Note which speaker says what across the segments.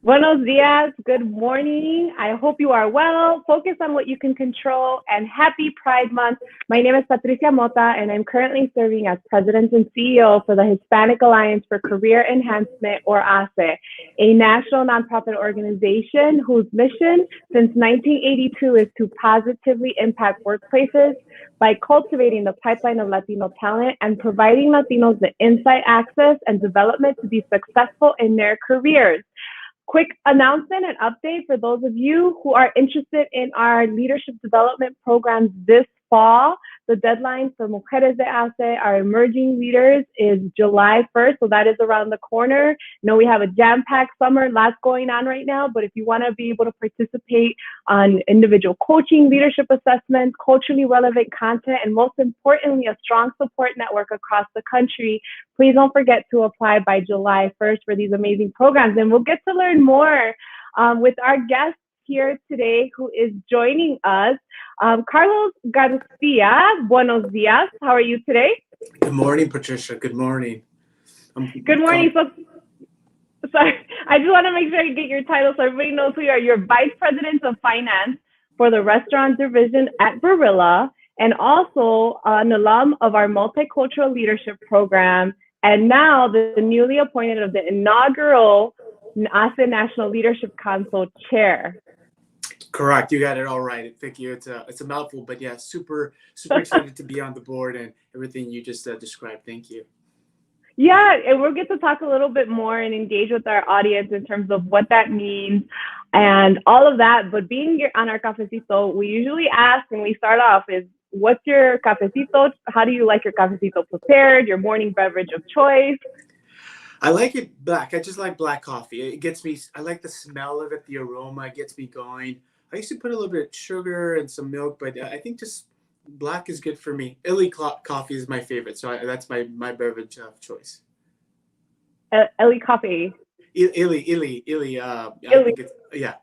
Speaker 1: Buenos dias, good morning. I hope you are well. Focus on what you can control and happy Pride Month. My name is Patricia Mota and I'm currently serving as President and CEO for the Hispanic Alliance for Career Enhancement, or HACE, a national nonprofit organization whose mission since 1982 is to positively impact workplaces by cultivating the pipeline of Latino talent and providing Latinos the insight, access, and development to be successful in their careers. Quick announcement and update for those of you who are interested in our leadership development programs this fall. The deadline for Mujeres de ACE, our emerging leaders, is July 1st, so that is around the corner. You know, we have a jam-packed summer, lots going on right now, but if you want to be able to participate on individual coaching, leadership assessments, culturally relevant content, and most importantly, a strong support network across the country, please don't forget to apply by July 1st for these amazing programs. And we'll get to learn more with our guest here today who is joining us. Carlos Garcia, buenos dias. How are you today?
Speaker 2: Good morning, Patricia. Good morning.
Speaker 1: Good morning. So, sorry, I just want to make sure you get your title so everybody knows who you are. You're Vice President of Finance for the Restaurant Division at Barilla, and also an alum of our Multicultural Leadership Program, and now the newly appointed of the inaugural ACE National Leadership Council Chair.
Speaker 2: Correct. You got it all right. Thank you. It's a mouthful, but yeah, super excited to be on the board and everything you just described. Thank you.
Speaker 1: Yeah, and we'll get to talk a little bit more and engage with our audience in terms of what that means and all of that. But being here on our Cafecito, we usually ask, and we start off is, what's your Cafecito? How do you like your Cafecito prepared, your morning beverage of choice?
Speaker 2: I like it black. I just like black coffee. It gets me, I like the smell of it, the aroma, it gets me going. I used to put a little bit of sugar and some milk, but I think just black is good for me. Illy coffee is my favorite, so that's my beverage of choice.
Speaker 1: Illy coffee.
Speaker 2: Illy. I think it's, yeah.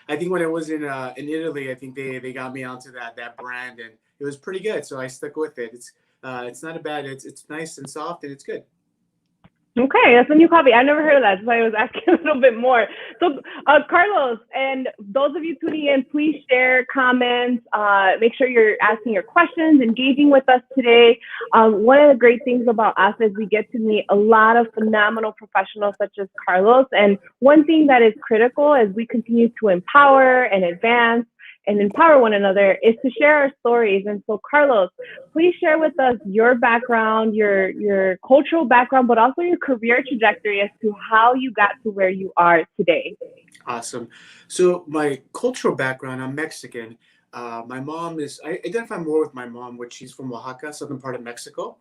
Speaker 2: I think when I was in Italy, I think they got me onto that brand, and it was pretty good, so I stuck with it. It's not a bad. It's nice and soft, and it's good.
Speaker 1: Okay, that's a new coffee. I never heard of that, so I was asking a little bit more. So, Carlos, and those of you tuning in, please share comments. Make sure you're asking your questions, engaging with us today. One of the great things about us is we get to meet a lot of phenomenal professionals such as Carlos. And one thing that is critical as we continue to empower and advance and empower one another is to share our stories. And so, Carlos, please share with us your background, your cultural background, but also your career trajectory as to how you got to where you are today.
Speaker 2: Awesome. So my cultural background, I'm Mexican. My mom I identify more with my mom, which she's from Oaxaca, southern part of Mexico.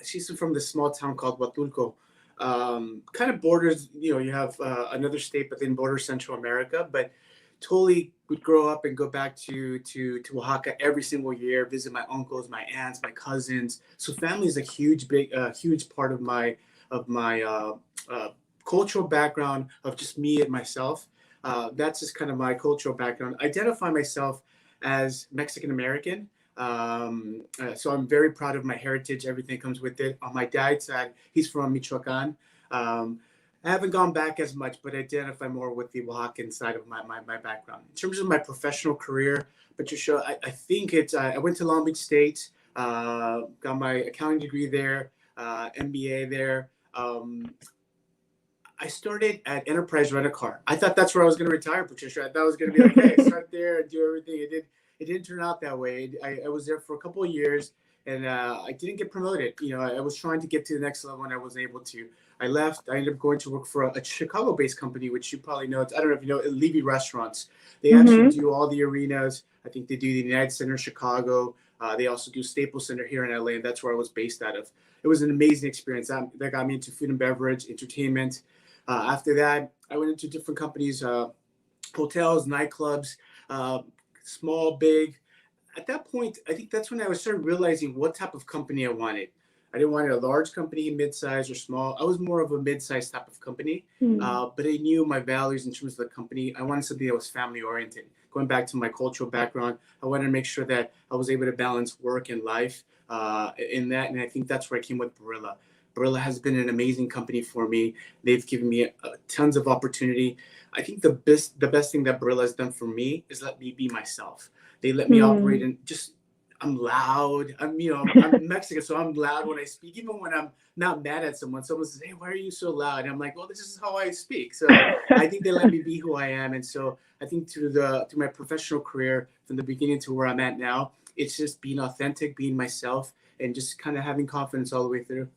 Speaker 2: She's from this small town called Huatulco. Kind of borders, you have another state, but then borders Central America, but totally would grow up and go back to Oaxaca every single year, visit my uncles, my aunts, my cousins. So family is a huge part of my cultural background of just me and myself. That's just kind of my cultural background. I identify myself as Mexican American. So I'm very proud of my heritage. Everything comes with it. On my dad's side, he's from Michoacan. I haven't gone back as much, but I identify more with the Oaxacan side of my background. In terms of my professional career, Patricia, I think I went to Long Beach State, got my accounting degree there, MBA there. I started at Enterprise Rent-A-Car. I thought that's where I was going to retire, Patricia. I thought I was going to be like, hey, start there and do everything. It didn't turn out that way. I was there for a couple of years, and I didn't get promoted. I was trying to get to the next level, and I wasn't able to. I left. I ended up going to work for a Chicago-based company, which you probably know. I don't know if you know, Levy Restaurants. They actually do all the arenas. I think they do the United Center in Chicago. They also do Staples Center here in LA, and that's where I was based out of. It was an amazing experience. That got me into food and beverage, entertainment. After that, I went into different companies, hotels, nightclubs, small, big. At that point, I think that's when I started realizing what type of company I wanted. I didn't want a large company, mid-size or small. I was more of a mid-size type of company, but I knew my values in terms of the company. I wanted something that was family-oriented. Going back to my cultural background, I wanted to make sure that I was able to balance work and life in that, and I think that's where I came with Barilla. Barilla has been an amazing company for me. They've given me tons of opportunity. I think the best thing that Barilla has done for me is let me be myself. They let me operate in just. I'm loud. I'm Mexican, so I'm loud when I speak. Even when I'm not mad at someone, someone says, "Hey, why are you so loud?" And I'm like, "Well, this is how I speak." So I think they let me be who I am, and so I think through my professional career, from the beginning to where I'm at now, it's just being authentic, being myself, and just kind of having confidence all the way through.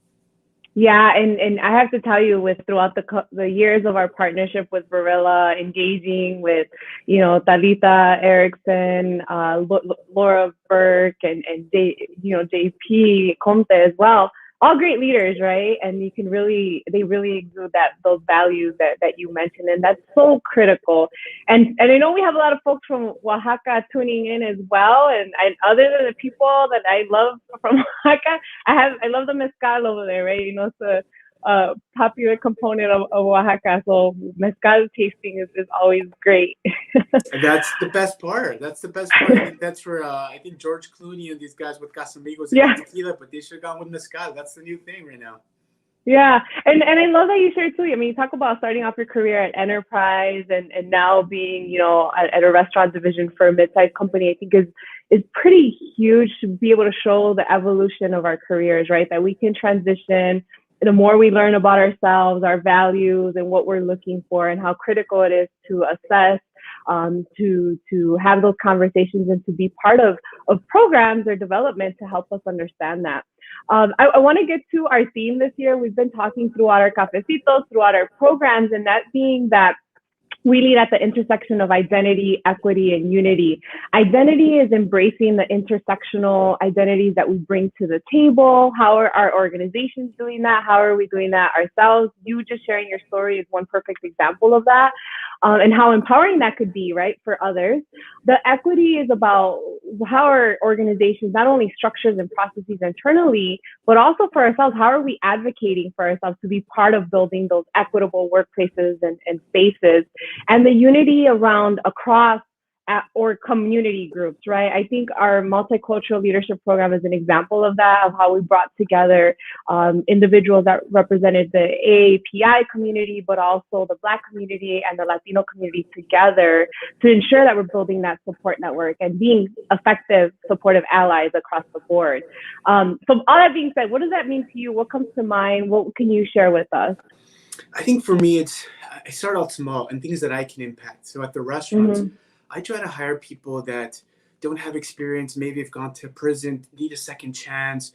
Speaker 1: Yeah, and I have to tell you, with throughout the years of our partnership with Barilla, engaging with, Talita Erickson, Laura Burke, and JP Comte as well, all great leaders, right? And they really exude those values that you mentioned, and that's so critical. And I know we have a lot of folks from Oaxaca tuning in as well. And other than the people that I love from Oaxaca, I love the mezcal over there, right? It's a popular component of Oaxaca. So mezcal tasting is always great.
Speaker 2: That's the best part. That's the best part. I think that's where I think George Clooney and these guys with Casamigos got tequila, but they should have gone with mezcal. That's the new thing right now.
Speaker 1: Yeah, and I love that you shared too. I mean, you talk about starting off your career at Enterprise and now being, at a restaurant division for a mid-sized company. I think is pretty huge to be able to show the evolution of our careers, right? That we can transition. The more we learn about ourselves, our values, and what we're looking for, and how critical it is to assess, to have those conversations, and to be part of programs or development to help us understand that. I want to get to our theme this year. We've been talking throughout our cafecitos, throughout our programs, and that being that we lead at the intersection of identity, equity, and unity. Identity is embracing the intersectional identities that we bring to the table. How are our organizations doing that? How are we doing that ourselves? You just sharing your story is one perfect example of that, and how empowering that could be, right, for others. The equity is about how our organizations not only structures and processes internally, but also for ourselves. How are we advocating for ourselves to be part of building those equitable workplaces and spaces? And the unity around across or community groups, right? I think our multicultural leadership program is an example of that, of how we brought together individuals that represented the AAPI community, but also the Black community and the Latino community together to ensure that we're building that support network and being effective, supportive allies across the board. So all that being said, what does that mean to you? What comes to mind? What can you share with us?
Speaker 2: I think for me, I start out small and things that I can impact. So at the restaurants, I try to hire people that don't have experience, maybe have gone to prison, need a second chance,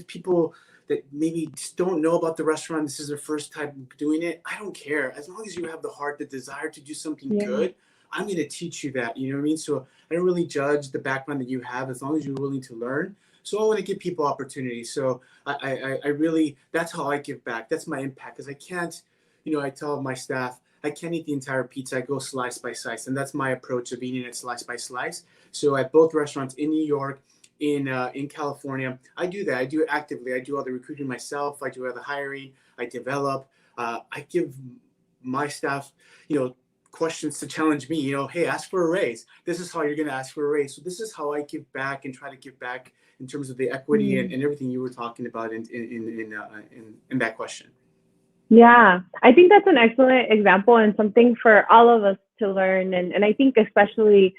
Speaker 2: people that maybe just don't know about the restaurant. This is their first time doing it. I don't care. As long as you have the heart, the desire to do something good, I'm going to teach you that. You know what I mean? So I don't really judge the background that you have as long as you're willing to learn. So I want to give people opportunities. So I really, that's how I give back. That's my impact, because I can't, I tell my staff, I can't eat the entire pizza. I go slice by slice. And that's my approach of eating it slice by slice. So at both restaurants in New York, in California, I do that. I do it actively. I do all the recruiting myself. I do all the hiring. I develop. I give my staff, questions to challenge me. Hey, ask for a raise. This is how you're going to ask for a raise. So this is how I give back and try to give back in terms of the equity and everything you were talking about in that question.
Speaker 1: Yeah, I think that's an excellent example and something for all of us to learn. And I think especially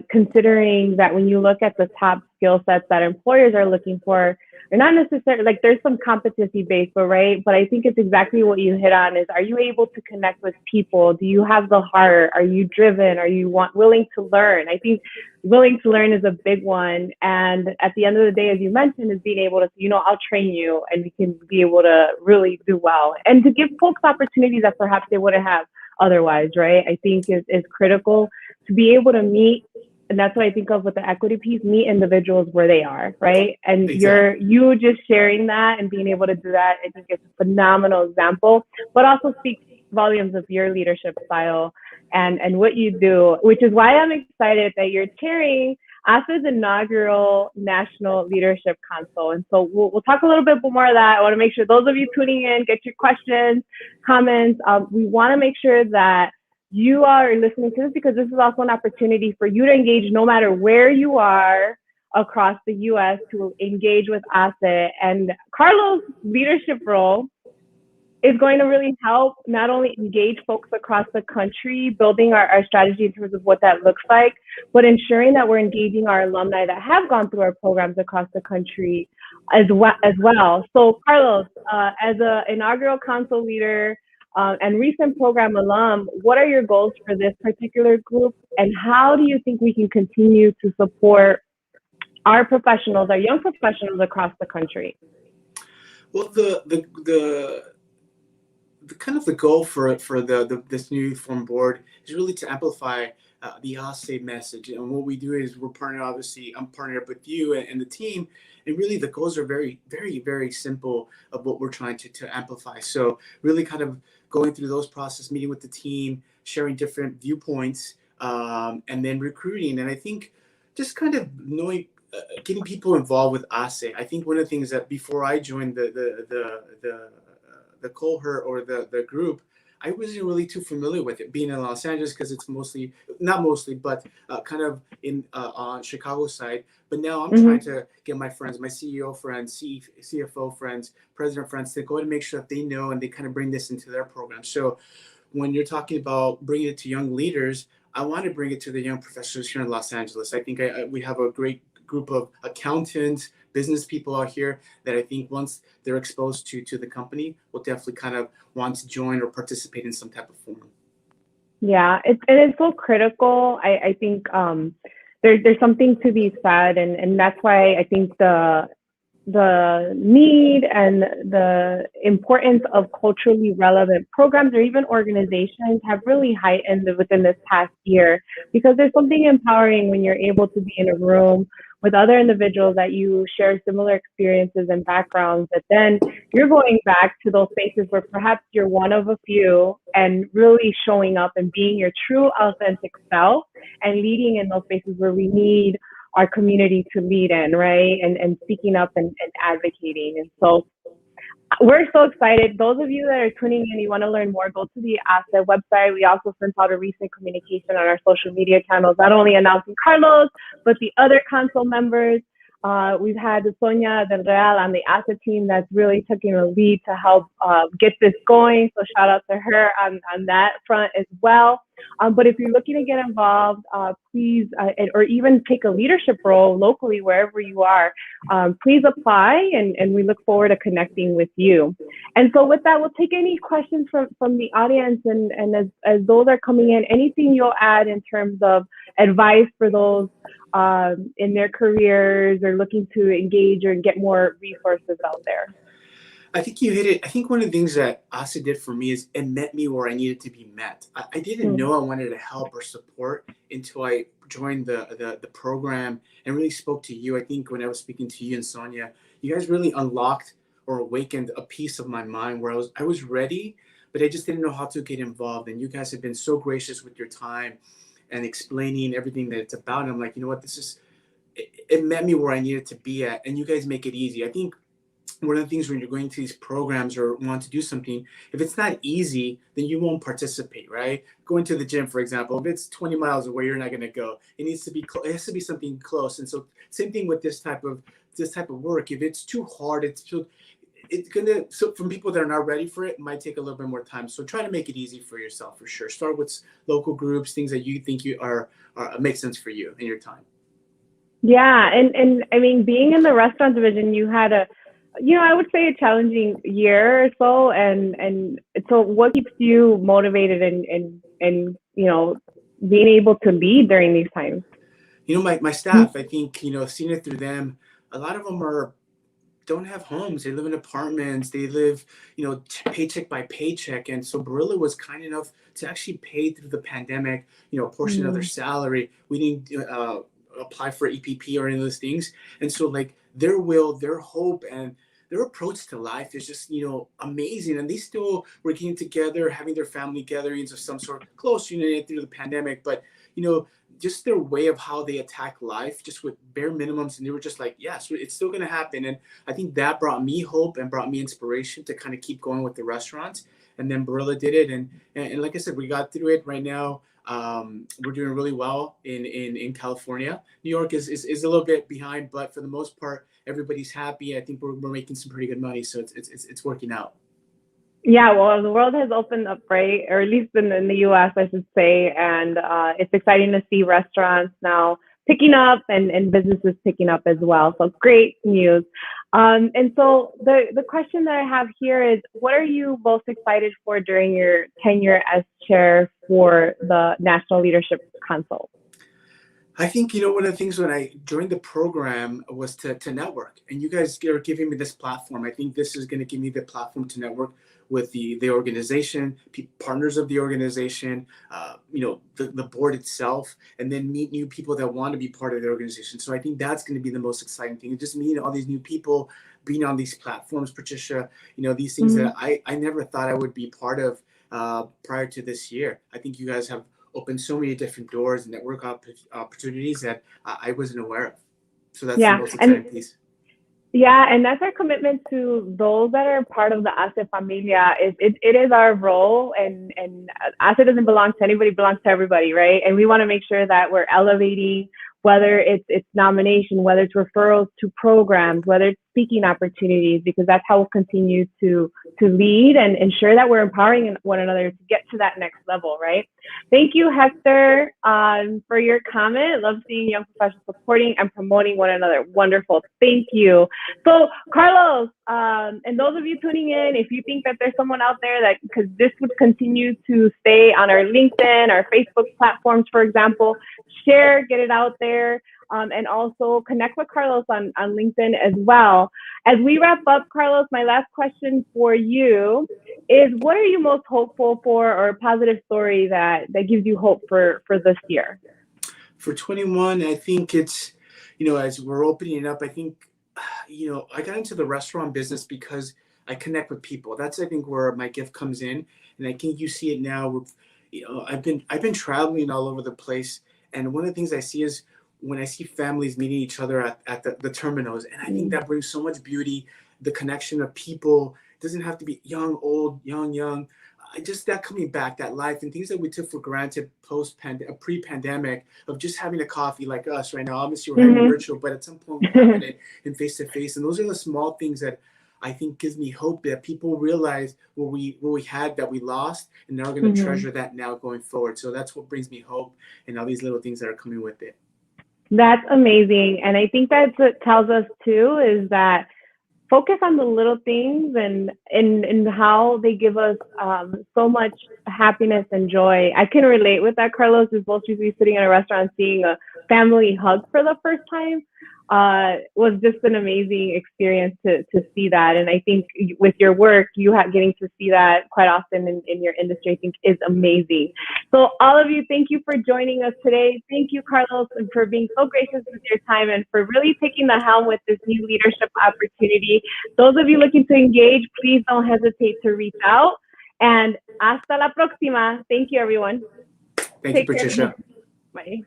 Speaker 1: considering that when you look at the top skill sets that employers are looking for, they're not necessarily, like, there's some competency based, but I think it's exactly what you hit on is, are you able to connect with people? Do you have the heart? Are you driven? Are you willing to learn? I think willing to learn is a big one. And at the end of the day, as you mentioned, is being able to, I'll train you and we can be able to really do well and to give folks opportunities that perhaps they wouldn't have otherwise, right? I think is critical to be able to meet. And that's what I think of with the equity piece, meet individuals where they are, right? And you just sharing that and being able to do that, I think it's a phenomenal example, but also speaks volumes of your leadership style and what you do, which is why I'm excited that you're chairing ASA's inaugural National Leadership Council. And so we'll talk a little bit more of that. I want to make sure those of you tuning in, get your questions, comments. We want to make sure that you are listening to this because this is also an opportunity for you to engage no matter where you are across the U.S. to engage with ASA. And Carlos' leadership role is going to really help not only engage folks across the country, building our strategy in terms of what that looks like, but ensuring that we're engaging our alumni that have gone through our programs across the country as well. So Carlos, as an inaugural council leader and recent program alum, what are your goals for this particular group? And how do you think we can continue to support our professionals, our young professionals across the country?
Speaker 2: Well, the kind of the goal for this newly formed board is really to amplify the HACE message. And what we do is I'm partnered up with you and the team. And really the goals are very, very, very simple of what we're trying to amplify. So really kind of going through those processes, meeting with the team, sharing different viewpoints, and then recruiting. And I think just kind of knowing, getting people involved with ASE. I think one of the things that before I joined the cohort or the group, I wasn't really too familiar with it being in Los Angeles because it's not mostly, but kind of in on Chicago side. But now I'm trying to get my friends, my CEO friends, CFO friends, president friends to go and make sure that they know and they kind of bring this into their program. So when you're talking about bringing it to young leaders, I want to bring it to the young professionals here in Los Angeles. I think we have a great group of accountants, business people out here that I think once they're exposed to the company will definitely kind of want to join or participate in some type of forum.
Speaker 1: Yeah, it's so critical. I think there's something to be said, and that's why I think the need and the importance of culturally relevant programs or even organizations have really heightened within this past year, because there's something empowering when you're able to be in a room with other individuals that you share similar experiences and backgrounds, that then you're going back to those spaces where perhaps you're one of a few and really showing up and being your true authentic self and leading in those spaces where we need our community to lead in, right? And speaking up and advocating. And so we're so excited. Those of you that are tuning in, you want to learn more, go to the ASET website. We also sent out a recent communication on our social media channels, not only announcing Carlos, but the other council members. We've had Sonia Del Real on the ASET team that's really taking a lead to help get this going. So shout out to her on that front as well. But if you're looking to get involved, please, or even take a leadership role locally, wherever you are, please apply, and we look forward to connecting with you. And so with that, we'll take any questions from the audience, and as those are coming in, anything you'll add in terms of advice for those in their careers or looking to engage or get more resources out there.
Speaker 2: I think you hit it. I think one of the things that ASA did for me is it met me where I needed to be met. I didn't know I wanted to help or support until I joined the program and really spoke to you. I think when I was speaking to you and Sonia, you guys really unlocked or awakened a piece of my mind where I was ready, but I just didn't know how to get involved. And you guys have been so gracious with your time and explaining everything that it's about. And I'm like, you know what, it met me where I needed to be at. And you guys make it easy. I think one of the things when you're going to these programs or want to do something, if it's not easy, then you won't participate, right? Going to the gym, for example, if it's 20 miles away, you're not going to go. It has to be something close. And so same thing with this type of work. If it's too hard, so from people that are not ready for it might take a little bit more time. So try to make it easy for yourself, for sure. Start with local groups, things that you think make sense for you in your time.
Speaker 1: Yeah, and I mean, being in the restaurant division, you had I would say a challenging year or so, and so what keeps you motivated and being able to lead during these times?
Speaker 2: My staff, I think, seeing it through them, a lot of them don't have homes. They live in apartments. They live, paycheck by paycheck. And so Barilla was kind enough to actually pay through the pandemic, a portion of their salary. We didn't apply for EPP or any of those things. And so their will, their hope, and their approach to life is just, amazing. And they still were getting together, having their family gatherings of some sort, close unit through the pandemic. But, just their way of how they attack life, just with bare minimums. And they were just like, yes, it's still going to happen. And I think that brought me hope and brought me inspiration to kind of keep going with the restaurants. And then Barilla did it. And like I said, we got through it. Right now, we're doing really well in California. New York is a little bit behind, but for the most part, everybody's happy. I think we're making some pretty good money. So it's working out.
Speaker 1: Yeah, well, the world has opened up, right? Or at least in the U.S., I should say. And it's exciting to see restaurants now picking up and businesses picking up as well. So great news. And so the question that I have here is, what are you most excited for during your tenure as chair for the National Leadership Council?
Speaker 2: I think, one of the things when I joined the program was to network, and you guys are giving me this platform. I think this is going to give me the platform to network with the organization, partners of the organization, the board itself, and then meet new people that want to be part of the organization. So I think that's going to be the most exciting thing. Just meeting all these new people, being on these platforms, Patricia, these things that I never thought I would be part of prior to this year. I think you guys have opened so many different doors and network opportunities that I wasn't aware of. So that's the most exciting piece.
Speaker 1: Yeah, and that's our commitment to those that are part of the HACE Familia. It is our role, and HACE doesn't belong to anybody, it belongs to everybody, right? And we want to make sure that we're elevating, whether it's nomination, whether it's referrals to programs, whether it's speaking opportunities, because that's how we'll continue to lead and ensure that we're empowering one another to get to that next level, right? Thank you, Hector, for your comment. Love seeing young professionals supporting and promoting one another. Wonderful. Thank you. So, Carlos, and those of you tuning in, if you think that there's someone out there that, because this would continue to stay on our LinkedIn, our Facebook platforms, for example, share, get it out there. And also connect with Carlos on LinkedIn as well. As we wrap up, Carlos, my last question for you is, what are you most hopeful for, or a positive story that gives you hope for this year?
Speaker 2: For 21, I think it's, as we're opening up, I think, I got into the restaurant business because I connect with people. That's, I think, where my gift comes in. And I think you see it now with, I've been traveling all over the place. And one of the things I see is when I see families meeting each other at the terminals, and I think that brings so much beauty, the connection of people. It doesn't have to be young, old, young. Just that coming back, that life, and things that we took for granted pre-pandemic, of just having a coffee like us right now. Obviously, we're having virtual, but at some point we're having it in face-to-face. And those are the small things that I think gives me hope that people realize what we had that we lost, and now we're going to treasure that now going forward. So that's what brings me hope, and all these little things that are coming with it.
Speaker 1: That's amazing. And I think that's what tells us too, is that focus on the little things and how they give us so much happiness and joy. I can relate with that, Carlos, is most usually sitting in a restaurant seeing a family hug for the first time. Was just an amazing experience to see that. And I think with your work, getting to see that quite often in your industry, I think is amazing. So all of you, thank you for joining us today. Thank you, Carlos, and for being so gracious with your time and for really taking the helm with this new leadership opportunity. Those of you looking to engage, please don't hesitate to reach out. And hasta la próxima. Thank you, everyone.
Speaker 2: Thank you, Patricia.
Speaker 1: Bye.